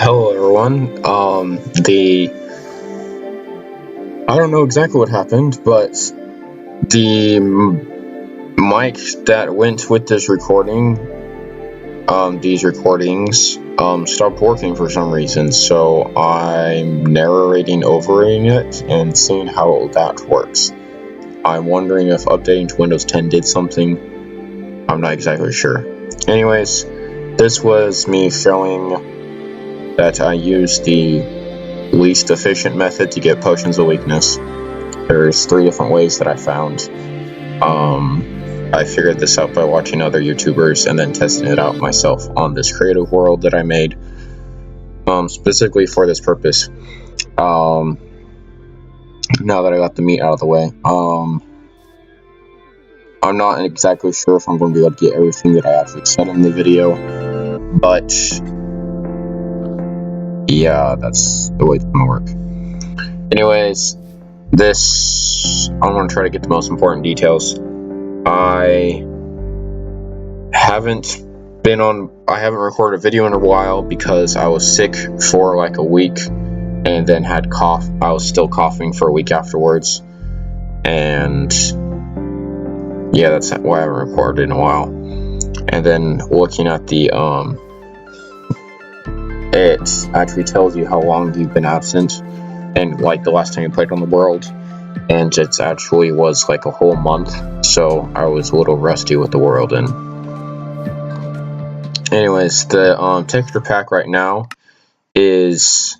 Hello everyone. I don't know exactly what happened, but the mic that went with this recording, these recordings, stopped working for some reason. So I'm narrating over it and seeing how that works. I'm wondering if updating to Windows 10 did something. I'm not exactly sure. Anyways, this was me showing that I used the least efficient method to get potions of weakness. There's 3 different ways that I found. I figured this out by watching other YouTubers and then testing it out myself on this creative world that I made, specifically for this purpose. Now that I got the meat out of the way, I'm not exactly sure if I'm going to be able to get everything that I actually said in the video, but yeah, that's the way it's going to work. Anyways, I'm going to try to get the most important details. I haven't recorded a video in a while because I was sick for like a week and then had cough. I was still coughing for a week afterwards, and yeah, that's why I haven't recorded in a while. And then looking at the it actually tells you how long you've been absent and like the last time you played on the world, and it actually was like a whole month, so I was a little rusty with the world. And anyways, the texture pack right now is,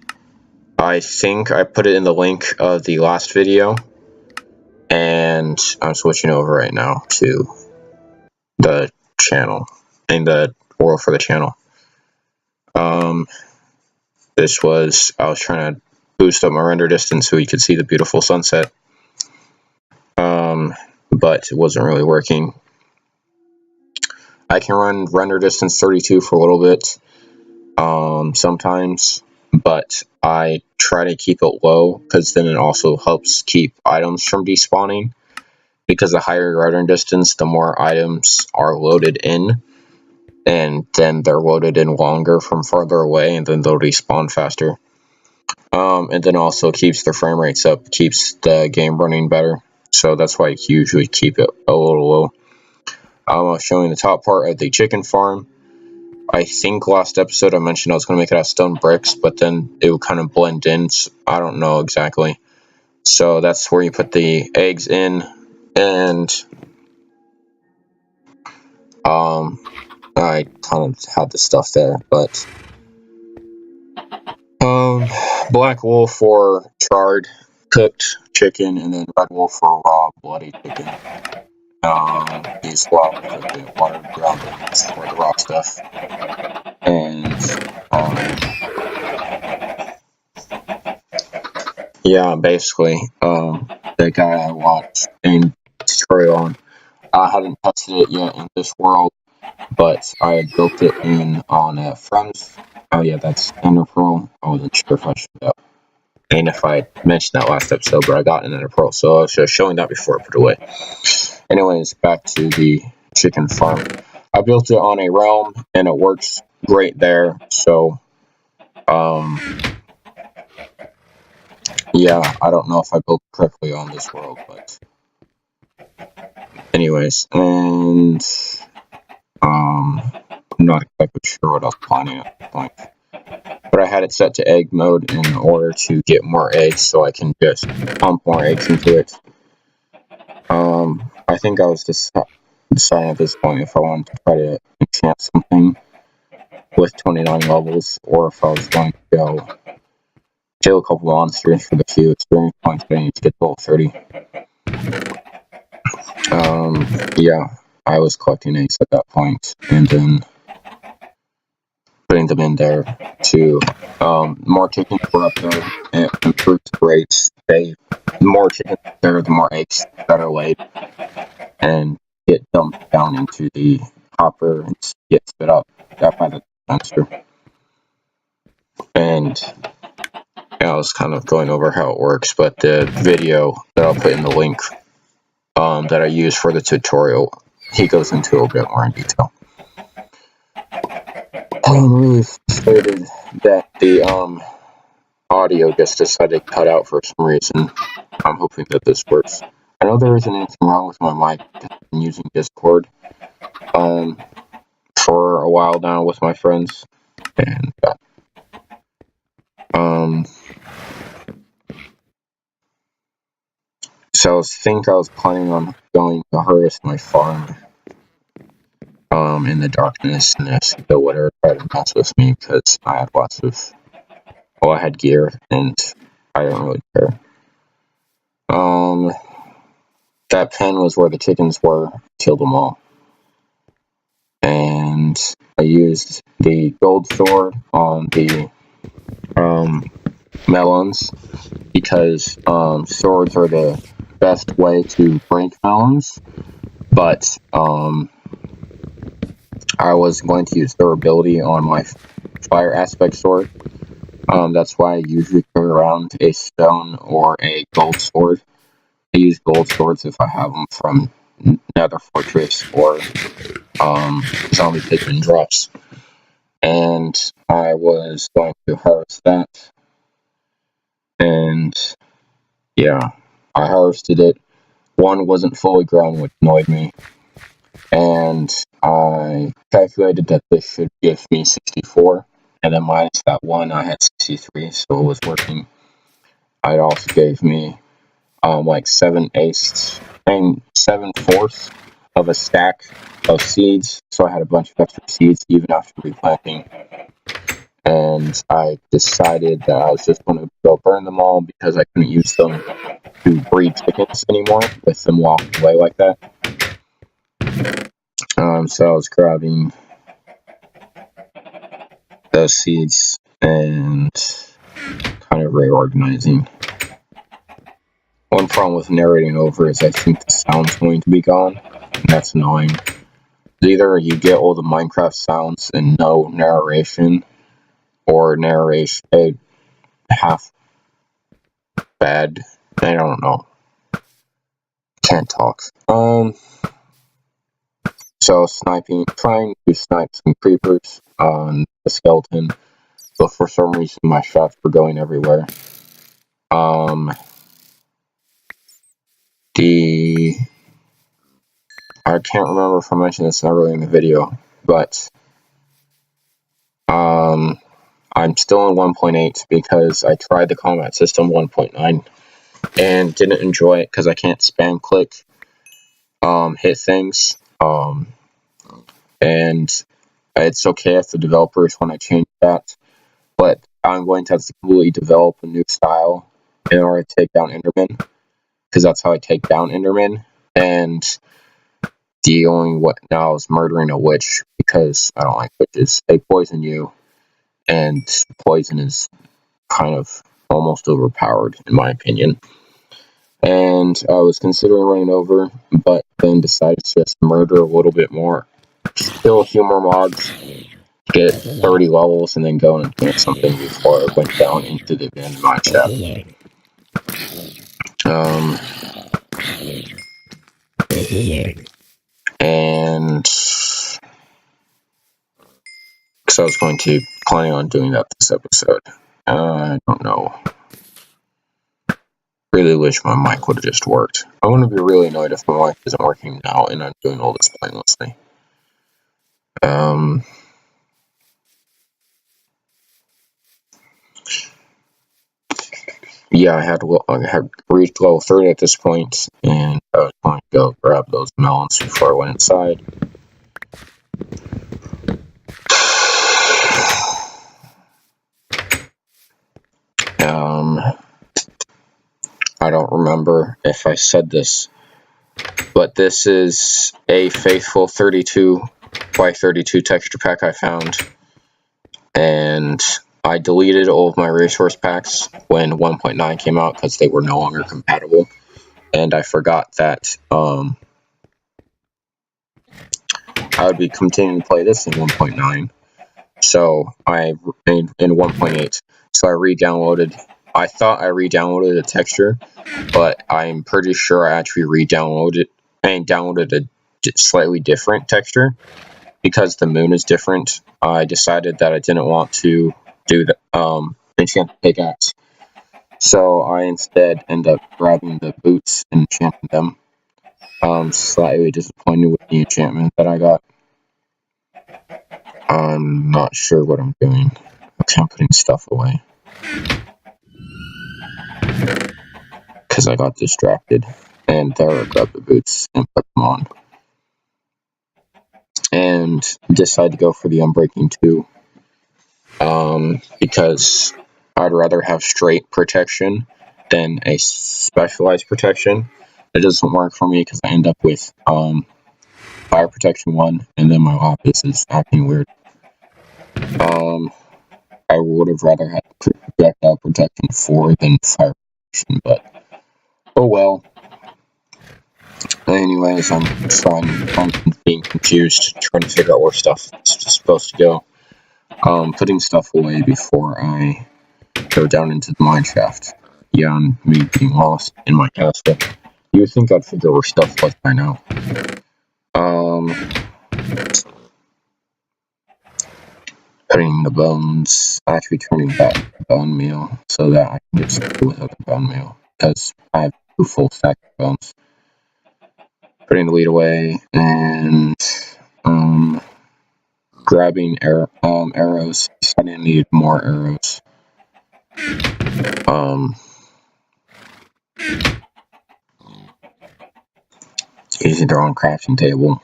I think I put it in the link of the last video, and I'm switching over right now to the channel and the world for the channel. I was trying to boost up my render distance so you could see the beautiful sunset, but it wasn't really working. I can run render distance 32 for a little bit sometimes, but I try to keep it low because then it also helps keep items from despawning, because the higher your render distance, the more items are loaded in, and then they're loaded in longer from farther away, and then they'll respawn faster. And then also keeps the frame rates up, keeps the game running better, so that's why I usually keep it a little low. I'm showing the top part of the chicken farm. I think last episode I mentioned I was going to make it out of stone bricks, but then it would kind of blend in, so I don't know exactly. So that's where you put the eggs in, and I kind of had the stuff there, but black wool for charred cooked chicken, and then red wool for raw bloody chicken. These water ground for the raw stuff, and yeah, basically the guy I watched in tutorial on, I hadn't tested it yet in this world, but I had built it in on Friends. Oh yeah, that's Ender Pearl. I wasn't sure if I should have, and if I mentioned that last episode, but I got an Ender Pearl, so I was just showing that before I put it away. Anyways, back to the chicken farm. I built it on a realm, and it works great there, so yeah, I don't know if I built correctly on this world, but anyways, and I'm not exactly sure what I was planning at this point, but I had it set to egg mode in order to get more eggs, so I can just pump more eggs into it. I think I was deciding at this point if I wanted to try to enchant something with 29 levels, or if I was going to go kill a couple monsters for the few experience points that I need to get to level 30. Yeah, I was collecting eggs at that point, and then putting them in there to, more chickens were up there, and it improved the rates. The more chickens there, the more eggs that are laid, and get dumped down into the hopper and get spit up by the dispenser. And yeah, I was kind of going over how it works, but the video that I'll put in the link that I use for the tutorial, he goes into a bit more in detail. I'm really frustrated that the audio just decided to cut out for some reason. I'm hoping that this works. I know there isn't anything wrong with my mic. I've been using Discord for a while now with my friends, and so I was planning on going to harvest my farm in the darkness, and if the whatever tried to mess with me because I had I had gear and I didn't really care. That pen was where the chickens were. Killed them all. And I used the gold sword on the melons because swords are the best way to break melons. But I was going to use durability on my fire aspect sword. That's why I usually carry around a stone or a gold sword. I use gold swords if I have them from Nether Fortress or zombie pigman drops. And I was going to harvest that. And yeah, I harvested it. One wasn't fully grown, which annoyed me. And I calculated that this should give me 64. And then minus that one, I had 63, so it was working. It also gave me like 7/8 and 7/4 of a stack of seeds, so I had a bunch of extra seeds even after replanting. And I decided that I was just going to go burn them all because I couldn't use them to breed chickens anymore with them walking away like that. So I was grabbing those seeds and kind of reorganizing. One problem with narrating over is I think the sound's going to be gone, and that's annoying. Either you get all the Minecraft sounds and no narration, or narration half bad. I don't know. Can't talk. So trying to snipe some creepers on the skeleton, but for some reason my shots were going everywhere. I can't remember if I mentioned this earlier in the video, but I'm still in 1.8 because I tried the combat system 1.9 and didn't enjoy it because I can't spam click hit things. And it's okay if the developers want to change that, but I'm going to have to completely develop a new style in order to take down Endermen, because that's how I take down Endermen. And the only way now is murdering a witch, because I don't like witches. They poison you, and poison is kind of almost overpowered, in my opinion. And I was considering running over, but then decided to just murder a little bit more. Kill humor mobs, get 30 levels, and then go and plant something before I went down into the Abandoned Mineshaft. And because I was planning on doing that this episode. I don't know. Really wish my mic would have just worked. I'm going to be really annoyed if my mic isn't working now and I'm doing all this pointlessly. Yeah, I had reached level 30 at this point, and I was going to go grab those melons before I went inside. I don't remember if I said this, but this is a faithful 32 by 32 texture pack I found, and I deleted all of my resource packs when 1.9 came out because they were no longer compatible, and I forgot that I would be continuing to play this in 1.9. So in 1.8. So I re-downloaded. I thought I re-downloaded a texture, but I'm pretty sure I actually re-downloaded and downloaded a slightly different texture. because the moon is different, I decided that I didn't want to do the enchant the pickaxe. So I instead end up grabbing the boots and enchanting them. Slightly disappointed with the enchantment that I got. I'm not sure what I'm doing. Okay, I'm putting stuff away. Because I got distracted. And there I grabbed the boots and put them on. And decided to go for the Unbreaking 2. Because I'd rather have straight protection than a specialized protection. It doesn't work for me because I end up with fire protection 1, and then my lapis is acting weird. I would have rather had projectile protection 4 than fire protection, but oh well. Anyways, I'm being confused, trying to figure out where stuff is supposed to go. Putting stuff away before I go down into the mineshaft. Beyond me being lost in my castle. You would think I'd figure where stuff was by now. Putting the bones, actually turning back bone meal so that I can get started without the bone meal. Because I have 2 full stacks of bones. Putting the lead away and grabbing arrows. I need more arrows. Using their own crafting table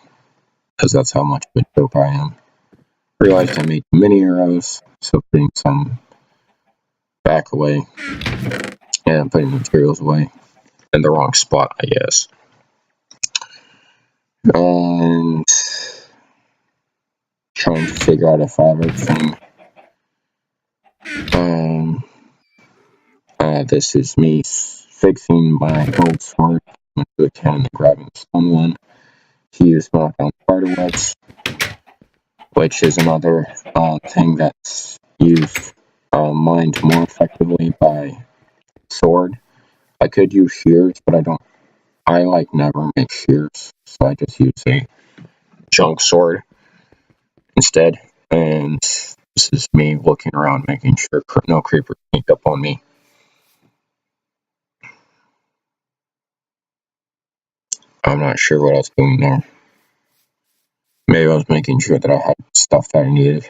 because that's how much of a dope I am. Realized I made mini arrows, so putting some back away and putting materials away in the wrong spot, I guess. And trying to figure out if I have everything. This is me fixing my gold sword into a cannon and grabbing the stone one to use knock down spider webs, which is another thing that's used mined more effectively by sword. I could use shears, but I like never make shears, so I just use a junk sword instead. And this is me looking around, making sure no creepers sneak up on me. I'm not sure what I was doing there. Maybe I was making sure that I had stuff that I needed.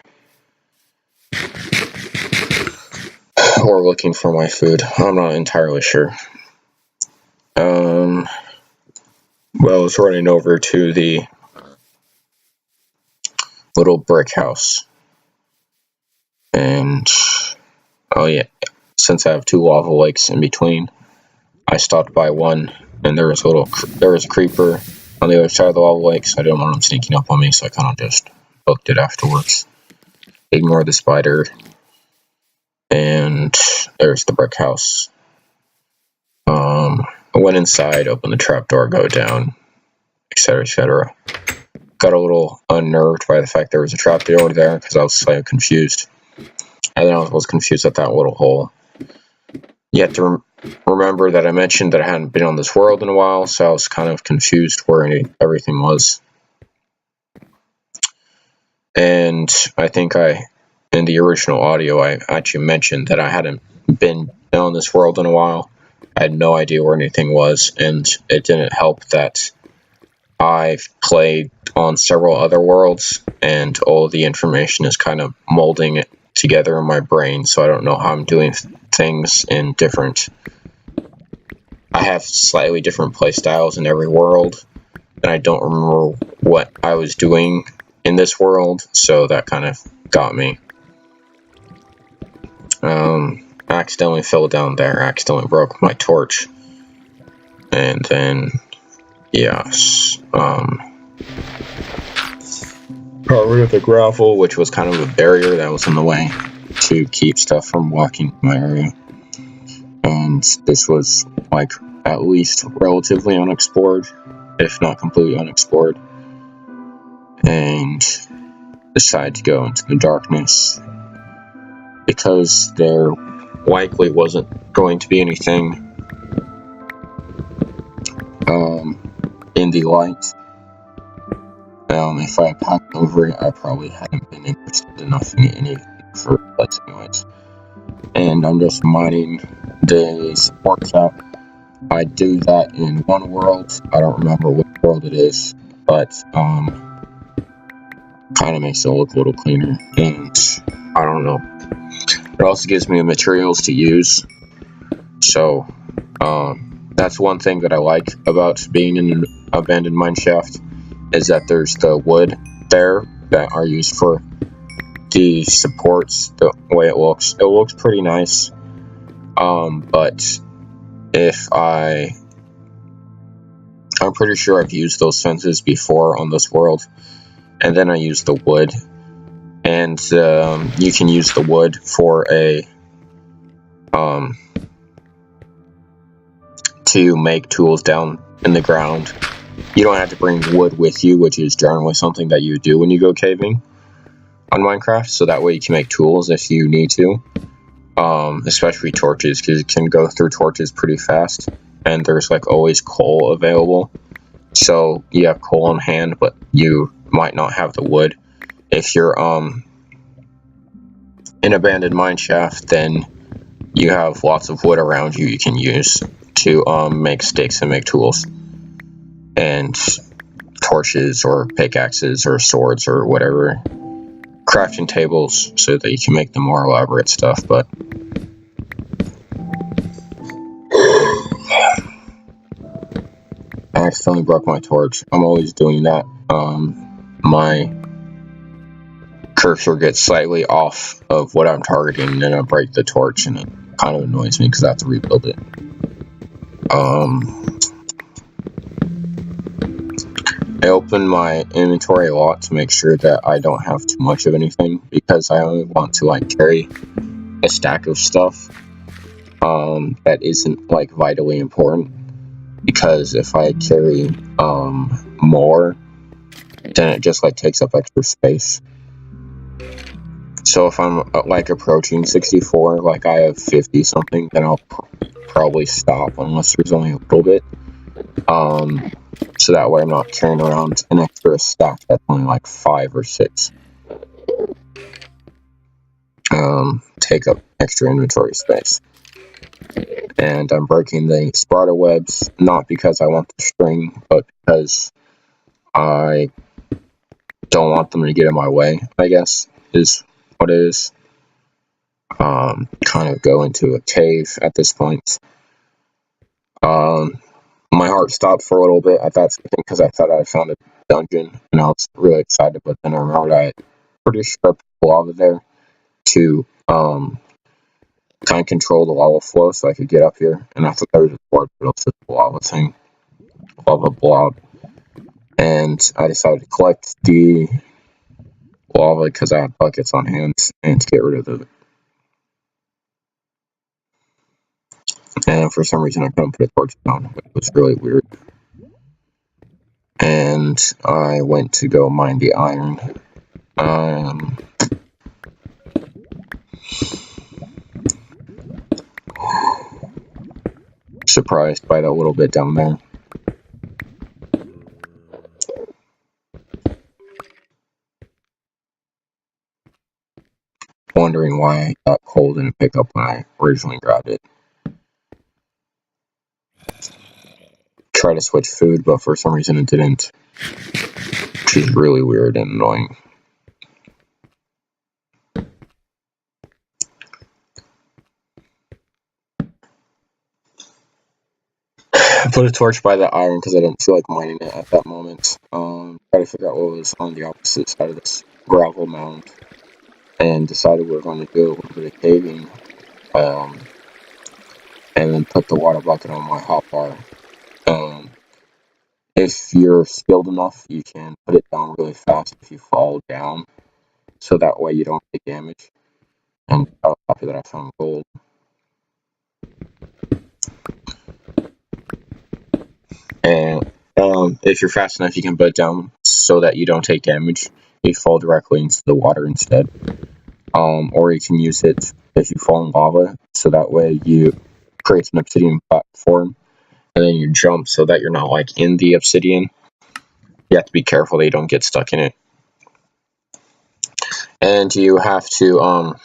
Or looking for my food. I'm not entirely sure. Well, I was running over to the little brick house. And, oh yeah, since I have 2 lava lakes in between, I stopped by one, and there was a creeper on the other side of the lava lake, so I didn't want him sneaking up on me, so I kind of just booked it afterwards. Ignore the spider. And there's the brick house. I went inside, opened the trapdoor, go down, etc., etc. Got a little unnerved by the fact there was a trapdoor there because I was slightly confused. And then I was confused at that little hole. You have to remember that I mentioned that I hadn't been on this world in a while, so I was kind of confused where everything was. And I think in the original audio, I actually mentioned that I hadn't been on this world in a while. I had no idea where anything was, and it didn't help that I've played on several other worlds, and all of the information is kind of molding it together in my brain, so I don't know how I'm doing things in different... I have slightly different playstyles in every world, and I don't remember what I was doing in this world, so that kind of got me. Accidentally fell down there, accidentally broke my torch, and then, yes, got rid of the gravel, which was kind of a barrier that was in the way to keep stuff from walking my area. And this was, like, at least relatively unexplored, if not completely unexplored. And decided to go into the darkness because there likely wasn't going to be anything in the light. If I had passed over it, I probably hadn't been interested enough in it in the first place anyways. And I'm just mining the support cap. I do that in one world. I don't remember which world it is, but kind of makes it look a little cleaner. And I don't know. It also gives me the materials to use. So that's one thing that I like about being in an abandoned mineshaft, is that there's the wood there that are used for the supports. The way it looks pretty nice. But if I'm pretty sure I've used those fences before on this world, and then I use the wood, and you can use the wood for a to make tools down in the ground. You don't have to bring wood with you, which is generally something that you do when you go caving on Minecraft, so that way you can make tools if you need to, especially torches, because you can go through torches pretty fast, and there's like always coal available, so you have coal on hand, but you might not have the wood. If you're in abandoned mineshaft, then you have lots of wood around you can use to make sticks and make tools and torches or pickaxes or swords or whatever, crafting tables, so that you can make the more elaborate stuff. But I accidentally broke my torch. I'm always doing that. My cursor gets slightly off of what I'm targeting, and then I break the torch, and it kind of annoys me because I have to rebuild it. I open my inventory a lot to make sure that I don't have too much of anything, because I only want to like carry a stack of stuff that isn't like vitally important, because if I carry more, then it just like takes up extra space. So if I'm like approaching 64, like I have 50 something, then I'll probably stop unless there's only a little bit. So that way I'm not carrying around an extra stack that's only like 5 or 6. Take up extra inventory space. And I'm breaking the spider webs, not because I want the string, but because I don't want them to get in my way, I guess, is what it is. Kind of go into a cave at this point. My heart stopped for a little bit at that second, because I thought I found a dungeon, and I was really excited, but then I remembered I had pretty sharp lava there to kind of control the lava flow so I could get up here, and I thought there was a board, but it was just a lava thing, lava blob, and I decided to collect the lava because I had buckets on hand and to get rid of it. And for some reason I couldn't put a torch down, which was really weird. And I went to go mine the iron. Surprised by that little bit down there. Wondering why I got coal didn't pick up when I originally grabbed it. Try to switch food, but for some reason it didn't, which is really weird and annoying. I put a torch by the iron because I didn't feel like mining it at that moment. Try to figure out what was on the opposite side of this gravel mound, and decided we were going to do a little bit of caving, and then put the water bucket on my hotbar. If you're skilled enough, you can put it down really fast if you fall down, so that way you don't take damage. And I was happy that I found gold. And if you're fast enough, you can put it down so that you don't take damage. You fall directly into the water instead. Or you can use it if you fall in lava, so that way you create an obsidian platform, and then you jump so that you're not like in the obsidian. You have to be careful that you don't get stuck in it. And you have to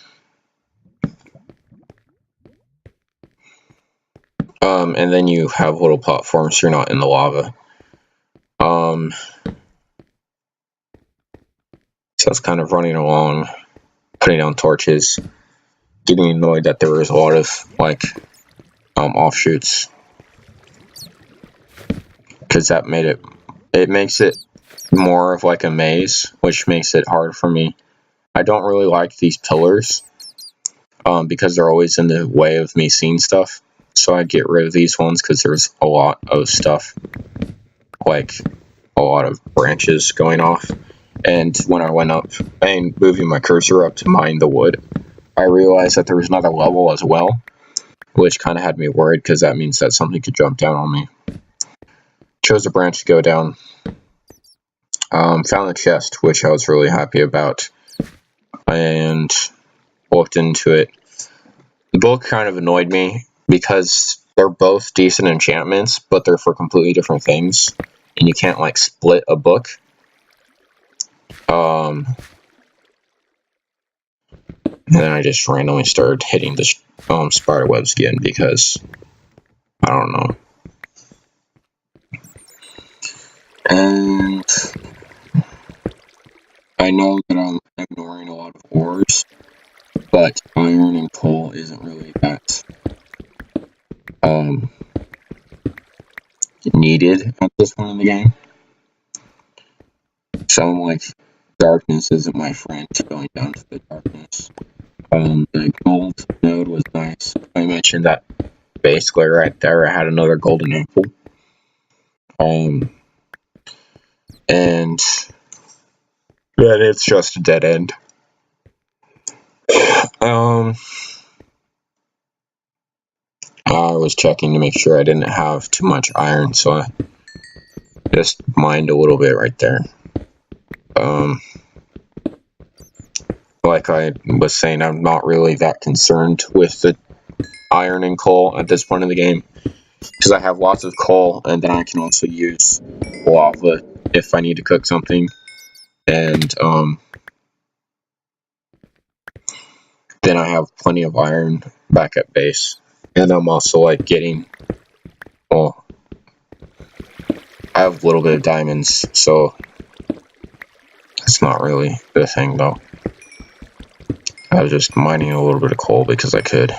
and then you have little platforms so you're not in the lava. So it's kind of running along, putting down torches, getting annoyed that there was a lot of like offshoots, because that makes it more of like a maze, which makes it hard for me. I don't really like these pillars because they're always in the way of me seeing stuff. So I get rid of these ones because there's a lot of stuff, like a lot of branches going off. And when I went up and moving my cursor up to mine the wood, I realized that there was another level as well, which kind of had me worried because that means that something could jump down on me. Chose a branch to go down. Found the chest, which I was really happy about, and looked into it. The book kind of annoyed me because they're both decent enchantments, but they're for completely different things, and you can't like split a book. And then I just randomly started hitting the spider webs again because I don't know. And I know that I'm ignoring a lot of ores, but iron and coal isn't really that needed at this point in the game. So I'm like, darkness isn't my friend, going down to the darkness. The gold node was nice. I mentioned that basically right there I had another golden apple. And then it's just a dead end. I was checking to make sure I didn't have too much iron, so I just mined a little bit right there. Like I was saying, I'm not really that concerned with the iron and coal at this point in the game, because I have lots of coal, and then I can also use lava if I need to cook something, and then I have plenty of iron back at base, and I'm also like getting, well, I have a little bit of diamonds, so it's not really the thing though. I was just mining a little bit of coal because I could.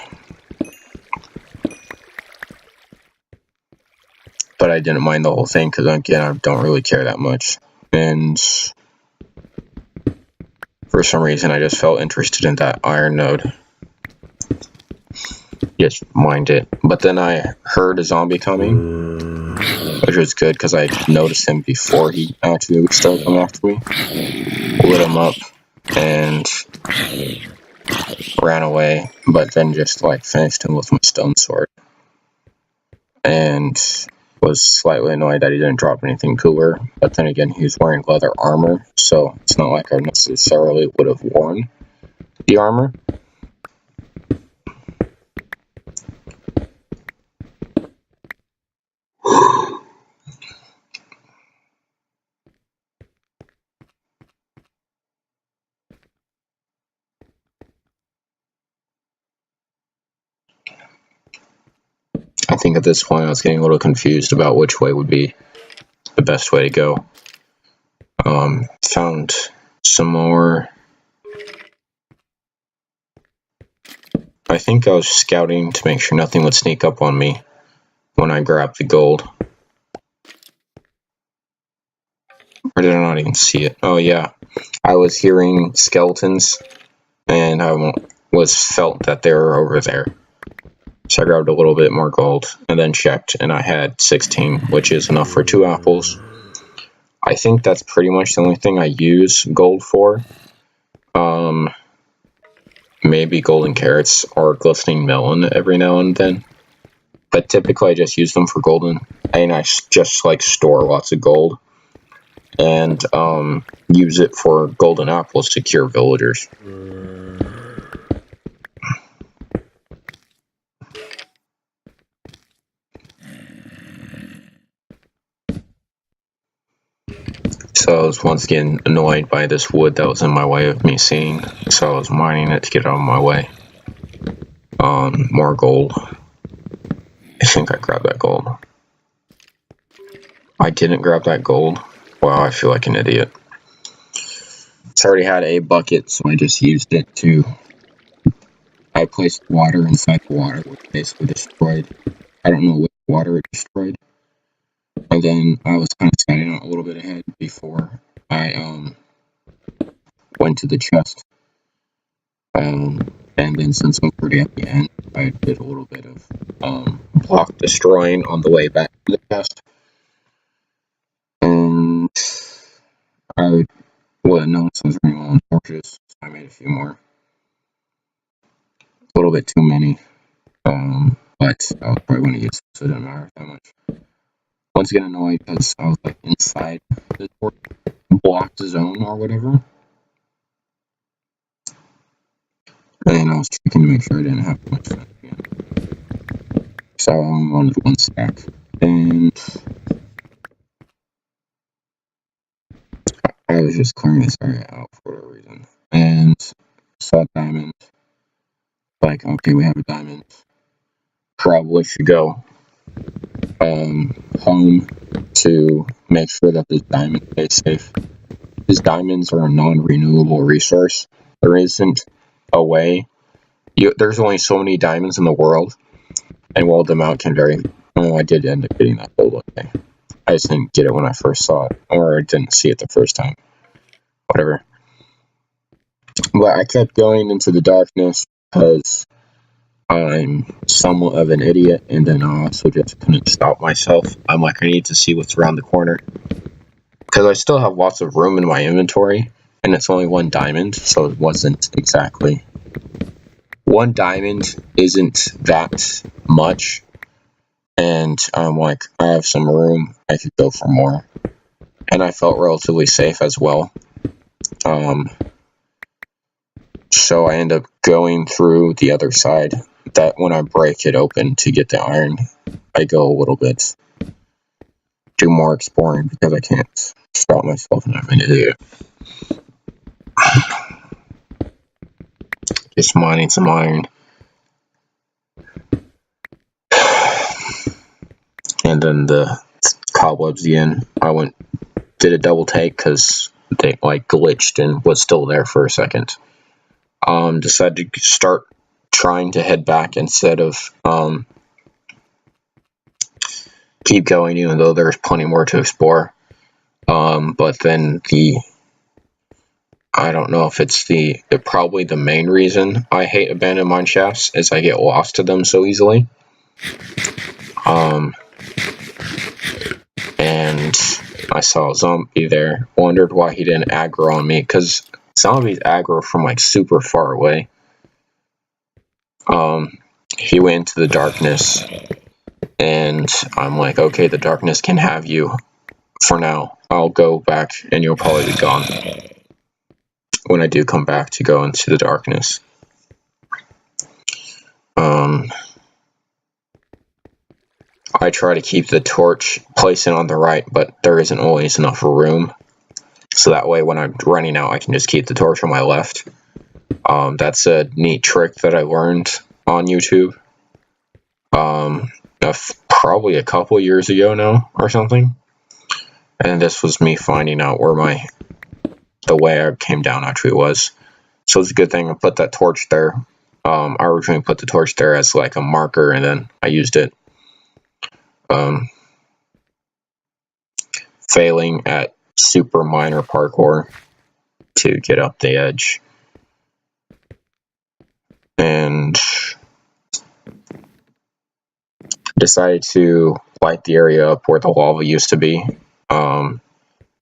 But I didn't mine the whole thing because, again, I don't really care that much. And for some reason, I just felt interested in that iron node. Just mined it. But then I heard a zombie coming, which was good because I noticed him before he actually started coming after me. Lit him up and ran away, but then just like finished him with my stone sword. And was slightly annoyed that he didn't drop anything cooler, but then again, he was wearing leather armor, so it's not like I necessarily would have worn the armor. I think at this point I was getting a little confused about which way would be the best way to go. Found some more. I think I was scouting to make sure nothing would sneak up on me when I grabbed the gold. Or did I not even see it? Oh yeah, I was hearing skeletons, and I felt that they were over there. So I grabbed a little bit more gold, and then checked, and I had 16, which is enough for 2 apples. I think that's pretty much the only thing I use gold for. Maybe golden carrots or glistening melon every now and then. But typically I just use them for golden, and I just like store lots of gold. And use it for golden apples to cure villagers. So I was once again annoyed by this wood that was in my way of me seeing, so I was mining it to get out of my way. More gold. I think I grabbed that gold. I didn't grab that gold. Wow, I feel like an idiot. So I already had a bucket, so I just used it to... I placed water inside the water, which basically destroyed... I don't know what water it destroyed. And then I was kind of standing out a little bit ahead before I went to the chest. And then since I'm pretty at the end, I did a little bit of block destroying on the way back to the chest. And I wouldn't know since I was running on torches, so I made a few more. A little bit too many. But I was probably going to use, so it didn't matter that much. Once again annoyed because I was like inside the blocked zone or whatever. And I was checking to make sure I didn't have too much fun again. So I only wanted one stack. And I was just clearing this area out for whatever reason. And saw a diamond. Like, okay, we have a diamond. Probably should go home to make sure that this diamond stays safe. These diamonds are a non-renewable resource. There isn't a way. There's only so many diamonds in the world, and while the amount can vary. Oh, I did end up getting that gold. Okay. I just didn't get it when I first saw it, or I didn't see it the first time. Whatever. But I kept going into the darkness because I'm somewhat of an idiot, and then I also just couldn't stop myself. I'm like, I need to see what's around the corner. Because I still have lots of room in my inventory, and it's only one diamond, so it wasn't exactly... One diamond isn't that much, and I'm like, I have some room, I could go for more. And I felt relatively safe as well. So I end up going through the other side, that when I break it open to get the iron, I go a little bit, do more exploring, because I can't stop myself and I'm an idiot. Just mining some iron. And then the cobwebs again. I did a double take because they like glitched and was still there for a second. Decided to start trying to head back instead of keep going, even though there's plenty more to explore. But then I don't know if it's probably the main reason I hate abandoned mineshafts is I get lost to them so easily. And I saw a zombie there, wondered why he didn't aggro on me, because zombies aggro from like super far away. He went into the darkness, and I'm like, okay, the darkness can have you for now. I'll go back, and you'll probably be gone when I do come back to go into the darkness. I try to keep the torch placing on the right, but there isn't always enough room. So that way when I'm running out, I can just keep the torch on my left. That's a neat trick that I learned on YouTube. Probably a couple years ago now or something. And this was me finding out where the way I came down actually was. So it's a good thing I put that torch there. I originally put the torch there as like a marker, and then I used it. Failing at super minor parkour to get up the edge. And decided to light the area up where the lava used to be. And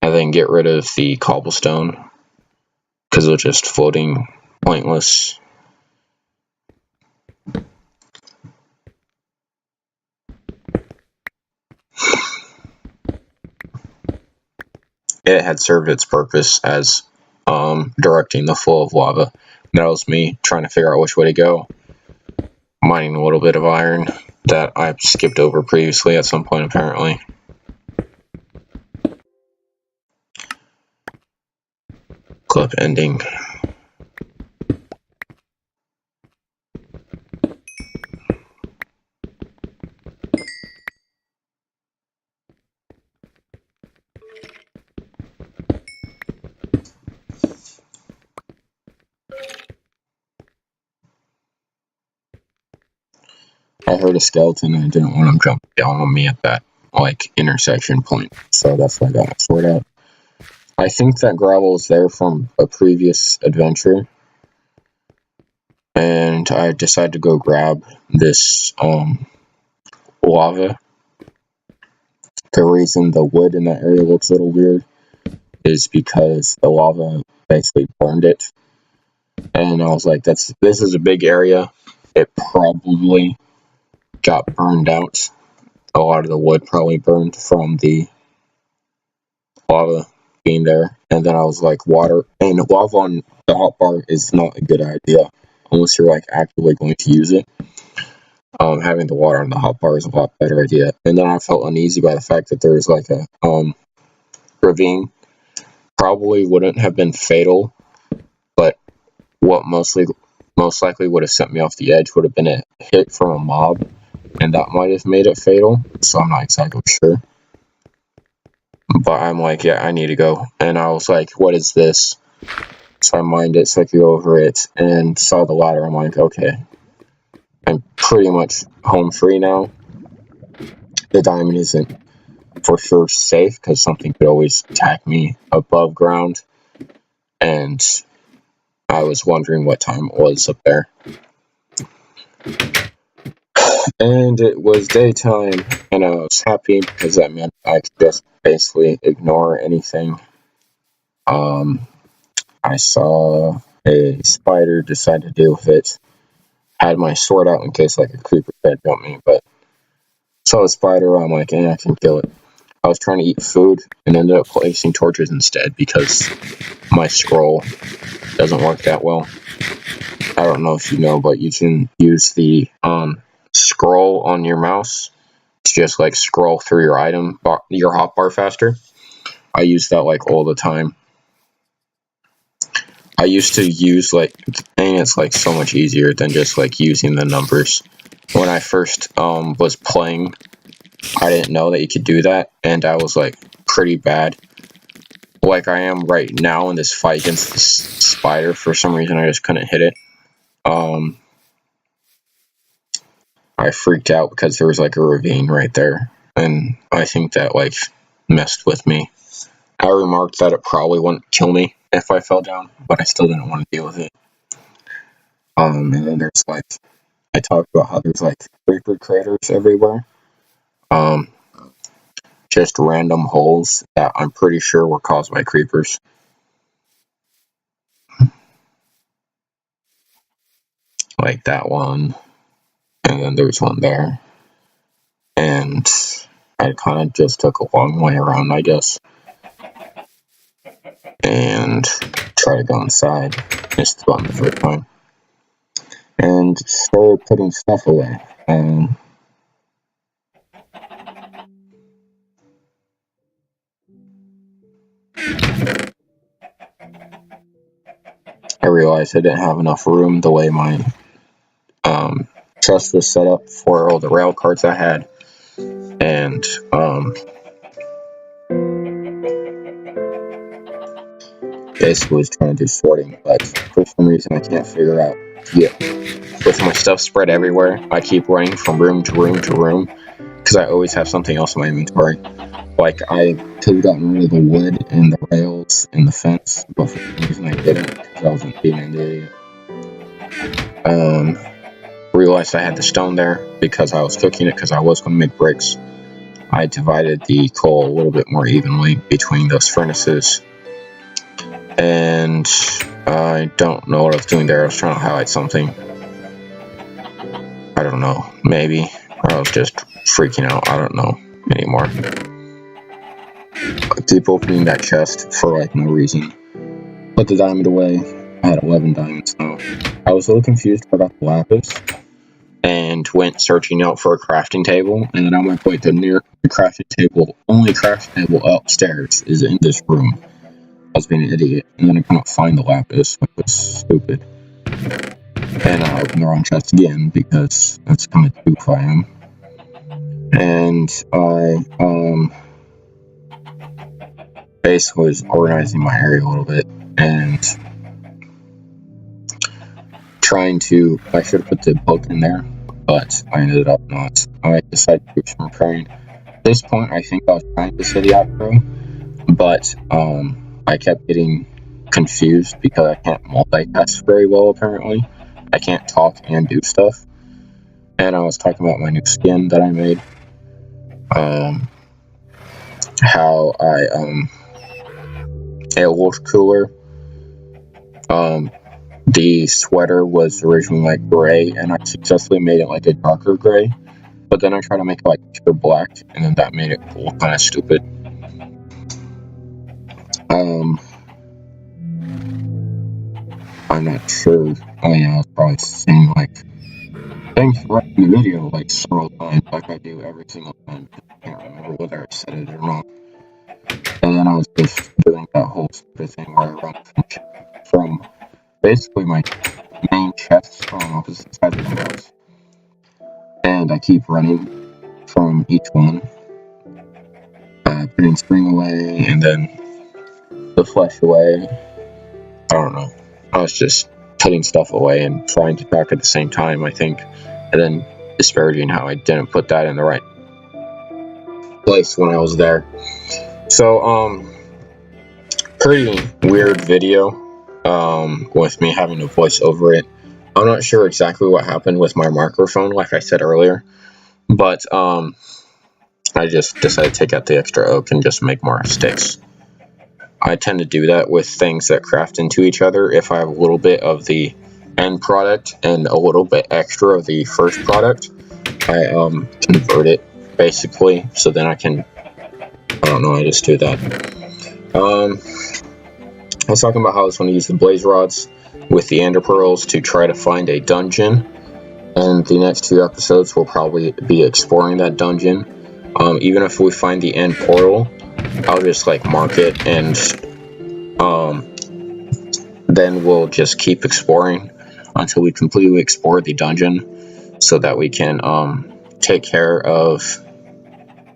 then get rid of the cobblestone, because it was just floating pointless. It had served its purpose as directing the flow of lava. That was me trying to figure out which way to go. Mining a little bit of iron that I skipped over previously at some point, apparently. Clip ending. I heard a skeleton and I didn't want him jumping down on me at that, like, intersection point. So that's why I got my sword out. I think that gravel is there from a previous adventure. And I decided to go grab this, lava. The reason the wood in that area looks a little weird is because the lava basically burned it. And I was like, this is a big area. It probably got burned out. A lot of the wood probably burned from the lava being there. And then I was like, water and lava on the hotbar is not a good idea unless you're like actively going to use it. Having the water on the hotbar is a lot better idea. And then I felt uneasy by the fact that there was like a ravine. Probably wouldn't have been fatal, but what most likely would have sent me off the edge would have been a hit from a mob, and that might have made it fatal. So I'm not exactly sure. But I'm like, yeah, I need to go. And I was like, what is this? So I mined it, so I could go over it, and saw the ladder. I'm like, okay, I'm pretty much home free now. The diamond isn't for sure safe, because something could always attack me above ground. And I was wondering what time it was up there. And it was daytime, and I was happy because that meant I could just basically ignore anything. I saw a spider, decided to deal with it. Had my sword out in case like a creeper tried to jump me, but saw a spider, I'm like, I can kill it. I was trying to eat food and ended up placing torches instead because my scroll doesn't work that well. I don't know if you know, but you can use the scroll on your mouse to just like scroll through your your hotbar faster. I use that like all the time. I used to use like, and it's like so much easier than just like using the numbers. When I first was playing, I didn't know that you could do that, and I was like pretty bad. Like I am right now in this fight against this spider. For some reason, I just couldn't hit it. I freaked out because there was like a ravine right there, and I think that like messed with me. I remarked that it probably wouldn't kill me if I fell down, but I still didn't want to deal with it. And then there's like, I talked about how there's like creeper craters everywhere. Just random holes that I'm pretty sure were caused by creepers. Like that one, and then there's one there. And I kind of just took a long way around, I guess. And try to go inside. Missed the button the first time. And started putting stuff away. I realized I didn't have enough room the way my chest was set up for all the rail carts I had. And basically was trying to do sorting, but for some reason I can't figure out. Yeah, with my stuff spread everywhere, I keep running from room to room to room because I always have something else in my inventory. Like I could have gotten rid of the wood and the rails and the fence, but for some reason I didn't because I wasn't being an idiot. Realized I had the stone there because I was cooking it because I was going to make bricks. I divided the coal a little bit more evenly between those furnaces. And I don't know what I was doing there. I was trying to highlight something. I don't know. Maybe. Or I was just freaking out. I don't know anymore. I keep opening that chest for like no reason. Put the diamond away. I had 11 diamonds now. I was a little confused about the lapis. And went searching out for a crafting table. And then I went the crafting table. Only crafting table upstairs is in this room. was being an idiot, and then I couldn't find the lapis, which was stupid. And I opened the wrong chest again, because that's kind of goof I am. And I, basically was organizing my area a little bit, and trying to, I should have put the book in there, but I ended up not. I decided to do some praying. At this point, I think I was trying to say the outro, but, I kept getting confused because I can't multitask very well, apparently. I can't talk and do stuff. And I was talking about my new skin that I made. How it looked cooler. The sweater was originally like gray, and I successfully made it like a darker gray. But then I tried to make it like pure black, and then that made it look kind of stupid. I'm not sure. Oh yeah, I was probably saying like, thanks for watching the video like several times, like I do every single time. I can't remember whether I said it or not. And then I was just doing that whole stupid thing where I run from basically my main chests on opposite sides of the house. And I keep running from each one. Putting string away, and then the flesh away. I don't know. I was just putting stuff away and trying to talk at the same time, I think. And then disparaging how I didn't put that in the right place when I was there. So, pretty weird video, with me having to voice over it. I'm not sure exactly what happened with my microphone, like I said earlier. But, I just decided to take out the extra oak and just make more sticks. I tend to do that with things that craft into each other. If I have a little bit of the end product and a little bit extra of the first product, I convert it basically, so then I can, I don't know, I just do that. I was talking about how I was going to use the blaze rods with the ender pearls to try to find a dungeon, and the next 2 episodes will probably be exploring that dungeon. Even if we find the end portal, I'll just like mark it, and then we'll just keep exploring until we completely explore the dungeon, so that we can take care of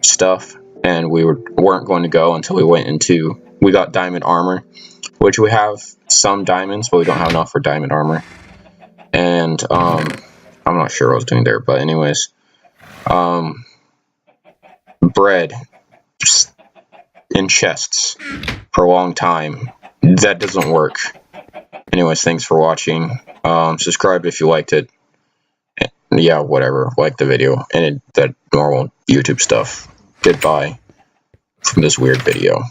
stuff. And we weren't going to go until we got diamond armor, which we have some diamonds, but we don't have enough for diamond armor. And I'm not sure what I was doing there, but anyways, bread in chests for a long time, that doesn't work. Anyways, thanks for watching. Subscribe if you liked it. Yeah, whatever, like the video and that normal YouTube stuff. Goodbye from this weird video.